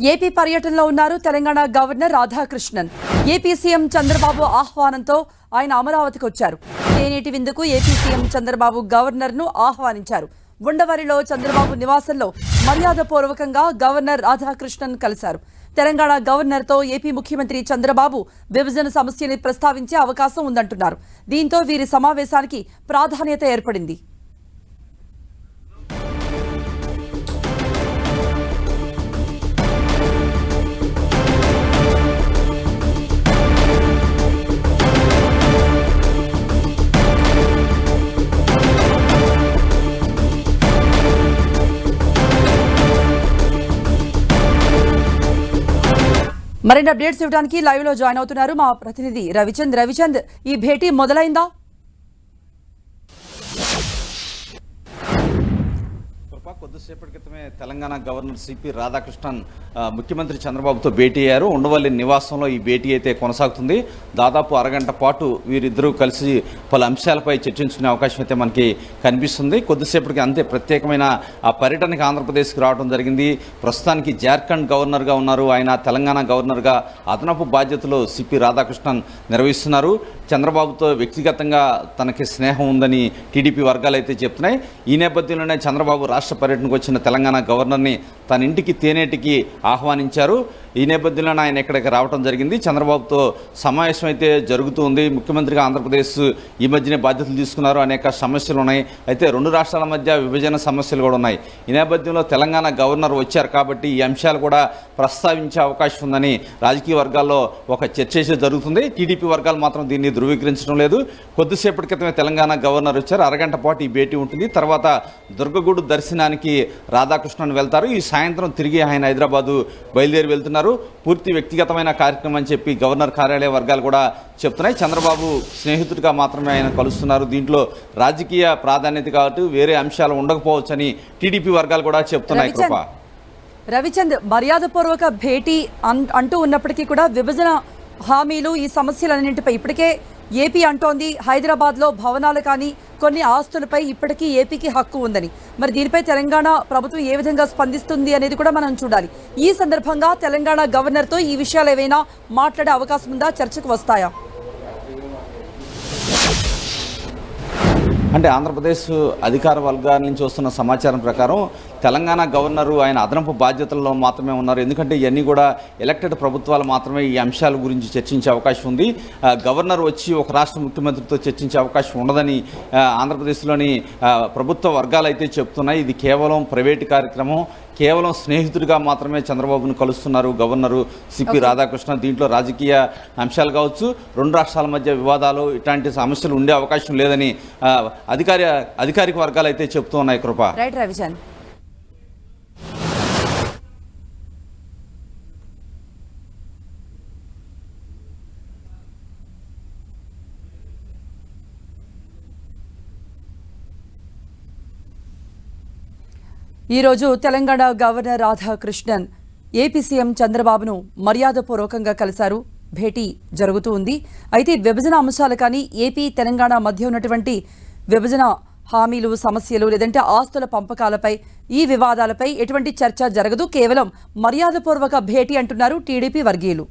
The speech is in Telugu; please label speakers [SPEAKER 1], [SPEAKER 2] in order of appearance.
[SPEAKER 1] ఏపీ పర్యటనలో ఉన్నారు Telangana governor Radhakrishnan. AP CM Chandrababu ఆహ్వానంతో ఆయన అమరావతికి వచ్చారు. తేనేటి విందుకు ఏపీ సీఎం చంద్రబాబు గవర్నర్ను ఆహ్వానించారు. ఉండవరిలో చంద్రబాబు నివాసంలో మర్యాదపూర్వకంగా గవర్నర్ రాధాకృష్ణన్ కలిశారు. తెలంగాణ గవర్నర్తో ఏపీ ముఖ్యమంత్రి చంద్రబాబు విభజన సమస్యని ప్రస్తావించే అవకాశం ఉందంటున్నారు. దీంతో వీరి సమావేశానికి ప్రాధాన్యత ఏర్పడింది. మరిన్ని అప్డేట్స్ ఇవ్వడానికి లైవ్ లో జాయిన్ అవుతున్నారు మా ప్రతినిధి రవిచంద్. ఈ భేటీ మొదలైందా?
[SPEAKER 2] కొద్దిసేపటి క్రితమే తెలంగాణ గవర్నర్ సిపి రాధాకృష్ణన్ ముఖ్యమంత్రి చంద్రబాబుతో భేటీ అయ్యారు. ఉండవల్లి నివాసంలో ఈ భేటీ అయితే కొనసాగుతుంది. దాదాపు అరగంట పాటు వీరిద్దరూ కలిసి పలు అంశాలపై చర్చించుకునే అవకాశం అయితే మనకి కనిపిస్తుంది. కొద్దిసేపటికి అంతే ప్రత్యేకమైన ఆ పర్యటనకి ఆంధ్రప్రదేశ్కి రావడం జరిగింది. ప్రస్తుతానికి జార్ఖండ్ గవర్నర్గా ఉన్నారు. ఆయన తెలంగాణ గవర్నర్గా అదనపు బాధ్యతలు సిపి రాధాకృష్ణన్ నిర్వహిస్తున్నారు. చంద్రబాబుతో వ్యక్తిగతంగా తనకి స్నేహం ఉందని టీడీపీ వర్గాలు అయితే చెప్తున్నాయి. ఈ నేపథ్యంలోనే చంద్రబాబు రాష్ట్ర పర్యటనకు వచ్చిన తెలంగాణ గవర్నర్ని తన ఇంటికి తేనేటికి ఆహ్వానించారు. ఈ నేపథ్యంలో ఆయన ఇక్కడికి రావడం జరిగింది. చంద్రబాబుతో సమావేశం అయితే జరుగుతూ ఉంది. ముఖ్యమంత్రిగా ఆంధ్రప్రదేశ్ ఈ మధ్యనే బాధ్యతలు తీసుకున్నారు. అనేక సమస్యలు ఉన్నాయి. అయితే రెండు రాష్ట్రాల మధ్య విభజన సమస్యలు కూడా ఉన్నాయి. ఈ నేపథ్యంలో తెలంగాణ గవర్నర్ వచ్చారు కాబట్టి ఈ అంశాలు కూడా ప్రస్తావించే అవకాశం ఉందని రాజకీయ వర్గాల్లో ఒక చర్చ జరుగుతుంది. టీడీపీ వర్గాలు మాత్రం దీన్ని ధృవీకరించడం లేదు. కొద్దిసేపటి క్రితమే తెలంగాణ గవర్నర్ వచ్చారు. అరగంట పాటు ఈ భేటీ ఉంటుంది. తర్వాత దుర్గగూడు దర్శనానికి రాధాకృష్ణన్ వెళ్తారు. ఈ సాయంత్రం తిరిగి ఆయన హైదరాబాదు బయలుదేరి వెళ్తున్నారు. పూర్తి వ్యక్తిగతమైన కార్యక్రమం అని చెప్పి గవర్నర్ కార్యాలయ వర్గాలు కూడా చెప్తున్నాయి. చంద్రబాబు స్నేహితుడిగా మాత్రమే ఆయన కలుస్తున్నారు. దీంట్లో రాజకీయ ప్రాధాన్యత కాబట్టి వేరే అంశాలు ఉండకపోవచ్చని టీడీపీ వర్గాలు కూడా చెప్తున్నాయి. కృప
[SPEAKER 1] రవిచంద్, మర్యాదపూర్వక భేటీ అంటూ ఉన్నప్పటికీ కూడా విభజన హామీలు ఈ సమస్యలన్నింటిపై ఇప్పటికే ఏపీ అంటోంది హైదరాబాద్లో భవనాలు కానీ కొన్ని ఆస్తులపై ఇప్పటికీ ఏపీకి హక్కు ఉందని. మరి దీనిపై తెలంగాణ ప్రభుత్వం ఏ విధంగా స్పందిస్తుంది అనేది కూడా మనం చూడాలి. ఈ సందర్భంగా తెలంగాణ గవర్నర్తో ఈ విషయాలు ఏవైనా మాట్లాడే అవకాశం ఉందా? చర్చకు వస్తాయా?
[SPEAKER 2] అంటే ఆంధ్రప్రదేశ్ అధికార వర్గాల నుంచి వస్తున్న సమాచారం ప్రకారం తెలంగాణ గవర్నరు ఆయన అదనపు బాధ్యతల్లో మాత్రమే ఉన్నారు. ఎందుకంటే ఇవన్నీ కూడా ఎలక్టెడ్ ప్రభుత్వాలు మాత్రమే ఈ అంశాల గురించి చర్చించే అవకాశం ఉంది. గవర్నర్ వచ్చి ఒక రాష్ట్ర ముఖ్యమంత్రితో చర్చించే అవకాశం ఉండదని ఆంధ్రప్రదేశ్లోని ప్రభుత్వ వర్గాలు అయితే చెప్తున్నాయి. ఇది కేవలం ప్రైవేటు కార్యక్రమం. కేవలం స్నేహితుడిగా మాత్రమే చంద్రబాబును కలుస్తున్నారు గవర్నరు సిపి రాధాకృష్ణ. దీంట్లో రాజకీయ అంశాలు కావచ్చు, రెండు రాష్ట్రాల మధ్య వివాదాలు ఇట్లాంటి సమస్యలు ఉండే అవకాశం లేదని అధికారిక వర్గాలు అయితే చెప్తూ ఉన్నాయి. కృప
[SPEAKER 1] రైట్ రవిచంద్. ఈరోజు Telangana governor Radhakrishnan AP CM చంద్రబాబును మర్యాదపూర్వకంగా కలిశారు. భేటీ జరుగుతూ ఉంది. అయితే విభజన అంశాలు కానీ ఏపీ తెలంగాణ మధ్య ఉన్నటువంటి విభజన హామీలు సమస్యలు లేదంటే ఆస్తుల పంపకాలపై ఈ వివాదాలపై ఎటువంటి చర్చ జరగదు. కేవలం మర్యాదపూర్వక భేటీ అంటున్నారు టీడీపీ వర్గీయులు.